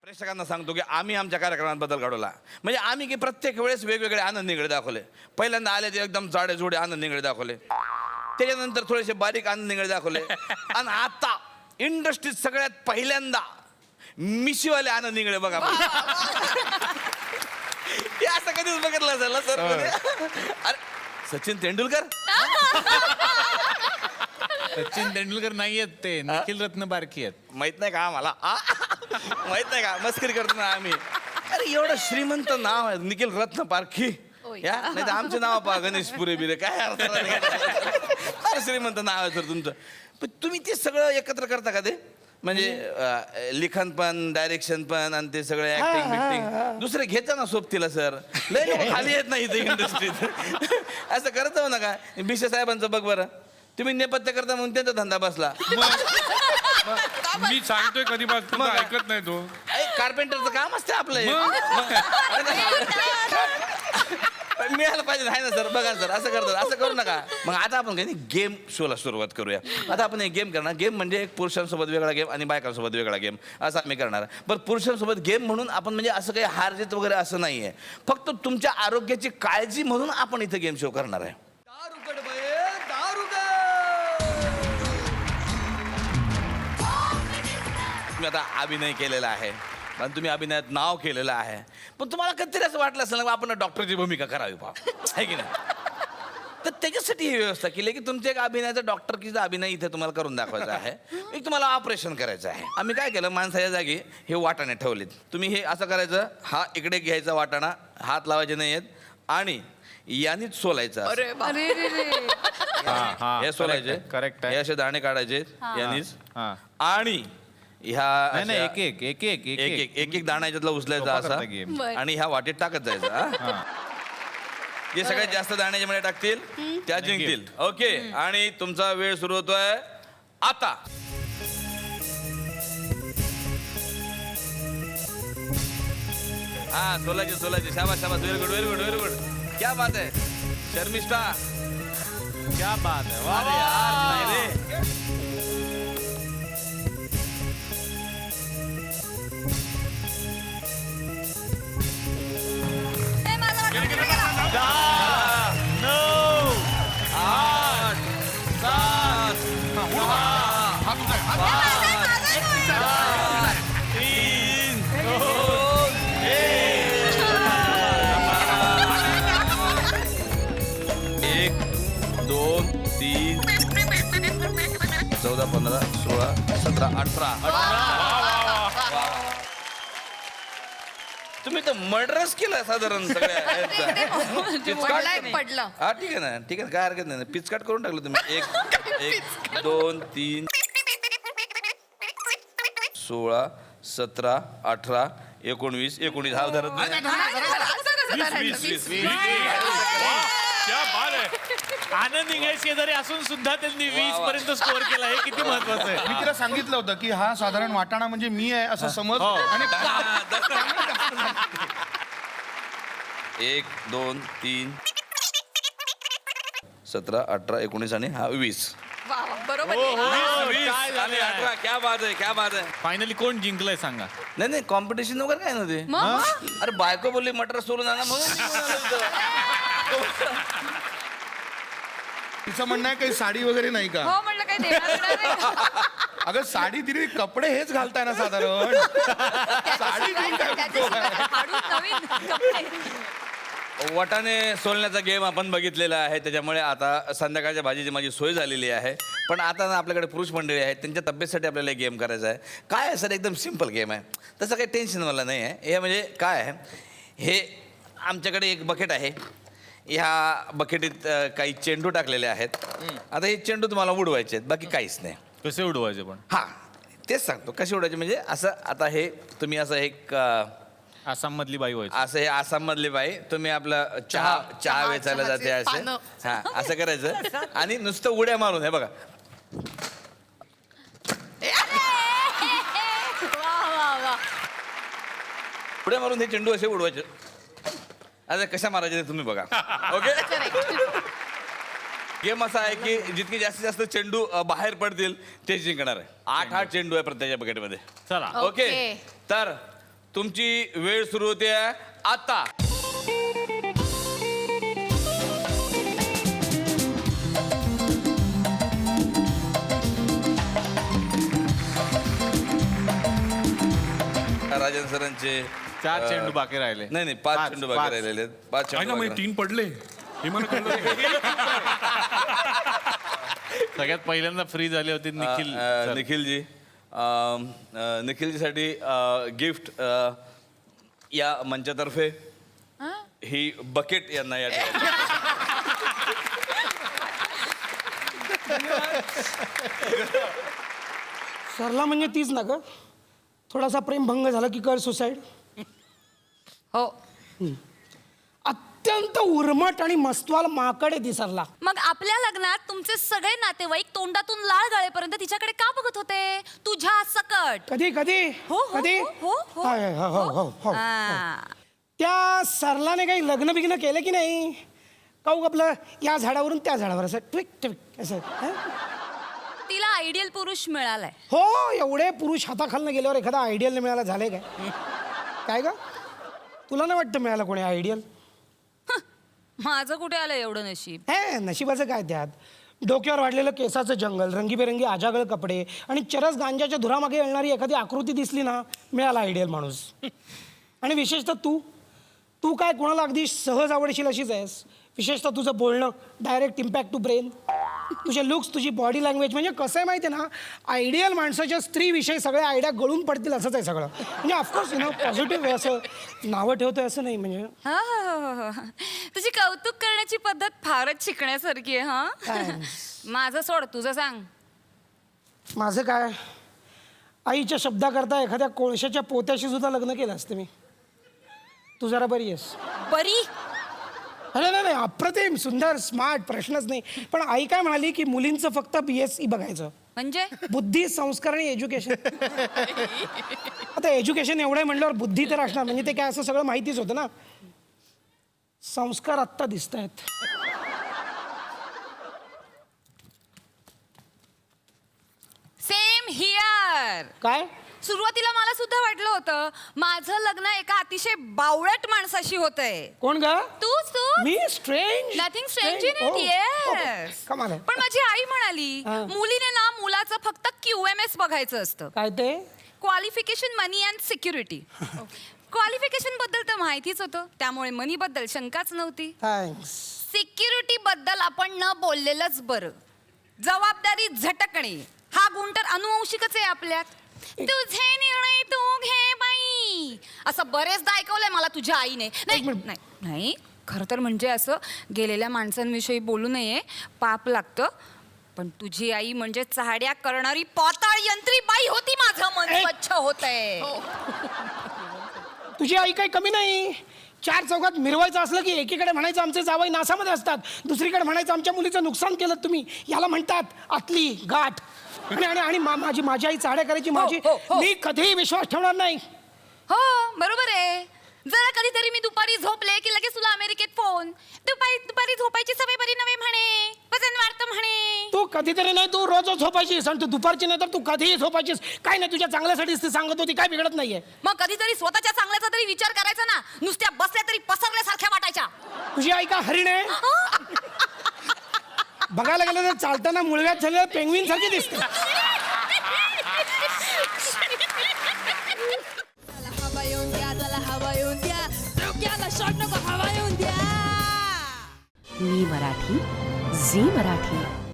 प्रेक्षकांना सांगतो की आम्ही आमच्या कार्यक्रमात बदल घडवला. म्हणजे आम्ही की प्रत्येक वेळेस वेगवेगळे आनंद निगडे दाखवले. पहिल्यांदा आले ते एकदम जाडे जोडे आनंद निगडे दाखवले, त्याच्यानंतर थोडेसे बारीक आनंद निगडे दाखवले, आणि आता इंडस्ट्रीत सगळ्यात पहिल्यांदा मिशीवाले आनंद निगडे बघा. हे असं कधीच बघितलं असेल सर. अरे सचिन तेंडुलकर, सचिन तेंडुलकर नाही आहेत ते, निखिल रत्न बारकी आहेत. माहित नाही का आम्हाला? माहित नाही का? मस्करी करतो ना आम्ही. अरे एवढं श्रीमंत नाव आहे निखिल रत्न पारखी, या नाही तर आमचे नाव पहा गणेश पुरे बिरे, काय अर्थ नाही. फार श्रीमंत नाव आहे सर तुमचं. पण तुम्ही ते सगळं एकत्र करता का? ते म्हणजे लिखाण पण, डायरेक्शन पण, आणि ते सगळं ऍक्टिंग बिक्टिंग दुसरे घेता ना सोबतीला सर. लय लोक खाली येत नाही इथे इंडस्ट्रीत. असं करत हो नका. बिशे साहेबांचं बघ बरं, तुम्ही नेपथ्य करता म्हणून त्यांचा धंदा बसला. मी सांगतोय कधीपासून ऐकत नाही तो. कार्पेंटरचं काम असते आपलं. मिळायला पाहिजे आहे ना सर. बघा सर, असं करतात, असं करू नका. मग आता आपण काही गेम शोला सुरुवात करूया. आता आपण एक गेम करणार. गेम म्हणजे एक पुरुषांसोबत वेगळा गेम आणि बायकांसोबत वेगळा गेम, असं आम्ही करणार. बरं, पुरुषांसोबत गेम म्हणून आपण म्हणजे असं काही हारजीत वगैरे असं नाही आहे. फक्त तुमच्या आरोग्याची काळजी म्हणून आपण इथे गेम शो करणार आहे. तुम्ही आता अभिनय केलेला आहे आणि तुम्ही अभिनयात नाव केलेलं आहे, पण तुम्हाला कधीतरी असं वाटलं असेल ना आपण डॉक्टरची भूमिका करावी पा, आहे की नाही? तर त्याच्यासाठी ही व्यवस्था केली की तुमच्या एक अभिनयाचा डॉक्टरकीचा अभिनय इथे तुम्हाला करून दाखवायचा आहे. एक तुम्हाला ऑपरेशन करायचं आहे. आम्ही काय केलं, माणसाच्या जागी हे वाटाणे ठेवलेत. तुम्ही हे असं करायचं, हा इकडे घ्यायचा वाटाणा, हात लावायचे नाही आहेत, आणि यानीच सोलायचं. हे सोलायचे, करेक्ट हे आहे. असे दाणे काढायचे यानीच, आणि ह्या नाही, अशा एक एक दाणा याच्यातला उचलायचा सोपा असा, करता game. आणि ह्या वाटेत टाकत जायचं. हा? जे सगळ्यात जास्त दाणे मध्ये टाकतील त्या जिंकतील. ओके, आणि तुमचा वेळ सुरू होतोय आता. हा, सोलायचे. शाबास, व्हेरी गुड, व्हेरी गुड. क्या बात है शर्मिष्ठा, क्या बात है. वा अरे यार, नाही रे. एक, 2, 3, 14, 15, 16, 17, 18. तुम्ही तर मर्डरच केलं साधारण सगळ्या. पडलं. हा, ठीक आहे ना, काय हरकत नाही. पिचकाट करून टाकलं तुम्ही. 1, 2, 3, 16, 17, 18, 19. हा धरत नाही. 20. क्या बात आहे. आनंद इंगळे शेजारी असून सुद्धा त्यांनी 20 पर्यंत स्कोअर केला. हे किती महत्वाचं आहे. मी तिला सांगितलं होतं की हा साधारण वाटाणा म्हणजे मी आहे असं समज. आणि 1, 2, 3, 17, 18, 19 आणि हा 20. बरोबर. काय झालं? 18. क्या बात आहे. फायनली कोण जिंकलंय सांगा. नाही, कॉम्पिटिशन वगैरे काय नव्हते. अरे बायको बोलली मटर सोडून आणा म्हणून निघून आलो इथं. तिचं म्हणणं आहे काही साडी वगैरे नाही का? हो म्हणलं काही देणार अगं साडी तिने कपडे हेच घालताय ना साधारण. साडी घेऊन काय वाटाणे सोलण्याचा गेम आपण बघितलेला आहे. त्याच्यामुळे आता संध्याकाळच्या भाजीची माझी सोय झालेली आहे. पण आता ना आपल्याकडे पुरुष मंडळी आहेत, त्यांच्या तब्येतीसाठी आपल्याला गेम करायचा आहे. काय आहे सर, एकदम सिम्पल गेम आहे, तसं काही टेन्शन मला नाही आहे. हे म्हणजे काय आहे, हे आमच्याकडे एक बकेट आहे. ह्या बकेटीत काही चेंडू टाकलेले आहेत. आता हे चेंडू तुम्हाला उडवायचे आहेत, बाकी काहीच नाही. कसे उडवायचे पण? हां, तेच सांगतो कसे उडवायचे. म्हणजे असं, आता हे तुम्ही असं एक आसाम मधली बाई व्हायची. असं हे आसाम मधली बाई, तुम्ही आपलं चहा वेचायला जाते असे. हा, असं करायचं आणि नुसतं उड्या मारून, हे बघा, उड्या मारून हे चेंडू असे उडवायचे. आता कशा मारायचे ते तुम्ही बघा. ओके, गेम असा आहे की जितके जास्तीत जास्त चेंडू बाहेर पडतील ते जिंकणार आहे. 8 चेंडू आहे प्रत्येक बकेटमध्ये. चला. ओके, तर तुमची वेळ सुरू होते आता. राजन सरांचे 4 चेंडू बाकी राहिले. नाही 5 चेंडू बाकी राहिलेले आहेत. 5 आहे चेंडू ना बाकी मग 3 पडले हे मला कळलं नाही. सगळ्यात पहिल्यांदा फ्री झाले होते निखिल सर. निखिलजी निखिलजीसाठी गिफ्ट या मंचातर्फे ही बकेट यांना या ठिकाणी. सरला म्हणजे तीच ना ग, थोडासा प्रेमभंग झाला की कर सुसाईड. हो अत्यंत उर्मट आणि मस्तवाल माकड आहे ती सरला. मग आपल्या लग्नात तुमचे सगळे नातेवाईक तोंडातून लाळ गळेपर्यंत तिच्याकडे का बघत होते तुझ्या सकट? कधी कधी हो, हो, कधी हो, हो, हो. हाय, हो, हो, हो, हो. हा. त्या सरलाने काही लग्न बिग्न केलं की नाही? काऊ आपलं या झाडावरून त्या झाडावर असं ट्विक ट्विक असं हं? तिला आयडियल पुरुष मिळालाय. हो, एवढे पुरुष हाताखालनं गेल्यावर एखादा आयडियल नाही मिळाला झाले काय? काय ग तुला नाही वाटतं मिळालं कोणी आयडियल? माझं कुठे आलं एवढं नशीब? हे नशिबाचं काय त्यात? डोक्यावर वाढलेलं केसाचं जंगल, रंगीबेरंगी आजागळ कपडे आणि चरस गांजाच्या धुरामागे येणारी एखादी आकृती दिसली ना, मिळाला आयडियल माणूस. आणि विशेषतः तू काय कोणाला अगदी सहज आवडशील अशीच आहेस. विशेषतः तुझं बोलणं डायरेक्ट इम्पॅक्ट टू ब्रेन, तुझे लुक्स, तुझी बॉडी लँग्वेज. म्हणजे कसं आहे माहिती आहे ना, आयडियल माणसाच्या स्त्रीविषयी सगळ्या आयडिया गळून पडतील असंच आहे सगळं. म्हणजे ऑफकोर्स पॉझिटिव्ह आहे, असं नावं ठेवतोय असं नाही. म्हणजे हा, हा, हा, हा, हा. तुझी कौतुक करण्याची पद्धत फारच शिकण्यासारखी आहे. हा Thanks. माझं सोड, तुझं सांग. माझं काय, आईच्या शब्दाकरता एखाद्या कोळशाच्या पोत्याशी सुद्धा लग्न केलं असतं मी. तू जरा बरी आहेस? बरी? अरे नाही, अप्रतिम, सुंदर, स्मार्ट, प्रश्नच नाही. पण आई काय म्हणाली की मुलींचं फक्त BSc बघायचं, म्हणजे बुद्धी, संस्कार आणि एज्युकेशन. आता एज्युकेशन एवढं म्हणल्यावर बुद्धी तर असणार, म्हणजे ते काय असं सगळं माहितीच होतं ना. संस्कार आत्ता दिसत आहेत. Same here. काय? सुरुवातीला मला सुद्धा वाटलं होतं माझं लग्न एका अतिशय बावळट माणसाशी होतंय. कोण ग? तूच तू. मी strange? Nothing strange in it. Yes. कमाल आहे. पण माझी आई म्हणाली हा. मुलीने ना मुलाचं फक्त QMS बघायचं असतं, काय ते? Qualification, money and security. Qualification बद्दल तर माहितीच होतं, त्यामुळे मनी बद्दल शंकाच नव्हती. थँक्स. सिक्युरिटी बद्दल आपण न बोललेलंच बरं. जबाबदारी झटकणे हा गुण तर अनुवंशिकच आहे आपल्यात. तुझे निर्णय तू घे बाई, असं बरेचदा ऐकवलंय मला तुझ्या आईने. नाही नाही नाही, खरं तर म्हणजे असं गेलेल्या माणसांविषयी बोलू नये, पाप लागतं. पण तुझी आई म्हणजे चाहड्या करणारी पाताळ यंत्री बाई होती. माझं मन स्वच्छ होतंय. तुझी आई काही कमी नाही. 4 चौकात मिरवायचं असलं की एकीकडे म्हणायचं आमचे जावई नासामध्ये असतात, दुसरीकडे म्हणायचं आमच्या मुलीचं नुकसान केलं तुम्ही. याला म्हणतात आतली गाठ. आणि माझी आई चाड्या करायची माझी. हो. मी कधीही विश्वास ठेवणार नाही. हो बरोबर आहे. जरा कधीतरी मी दुपारी झोपले की लगेच तुला अमेरिकेत फोन. दुपारी झोपायची सवय बरी नव्हे म्हणे, वजन वाढतं म्हणे. तू कधीतरी नाही, तू रोज झोपायचीस आणि तू दुपारची नाही तर तू कधीही झोपायचीस. काय नाही, तुझ्या चांगल्यासाठीच ती सांगत होती, काय बिघडत नाहीये. मग कधीतरी स्वतःच्या चांगल्याचा तरी विचार करायचा ना. नुसत्या बसल्या तरी पसरल्यासारख्या वाटायच्या. तुझी आई का हरिण आहे? बघायला गेलं तर चालताना मुळव्यात झालेल्या पेंग्विन सारखी दिसते. हवा येऊन द्या, त्याला हवा येऊन द्या, डोक्याला शॉट नको, हवा येऊन द्या. मी मराठी, झी मराठी.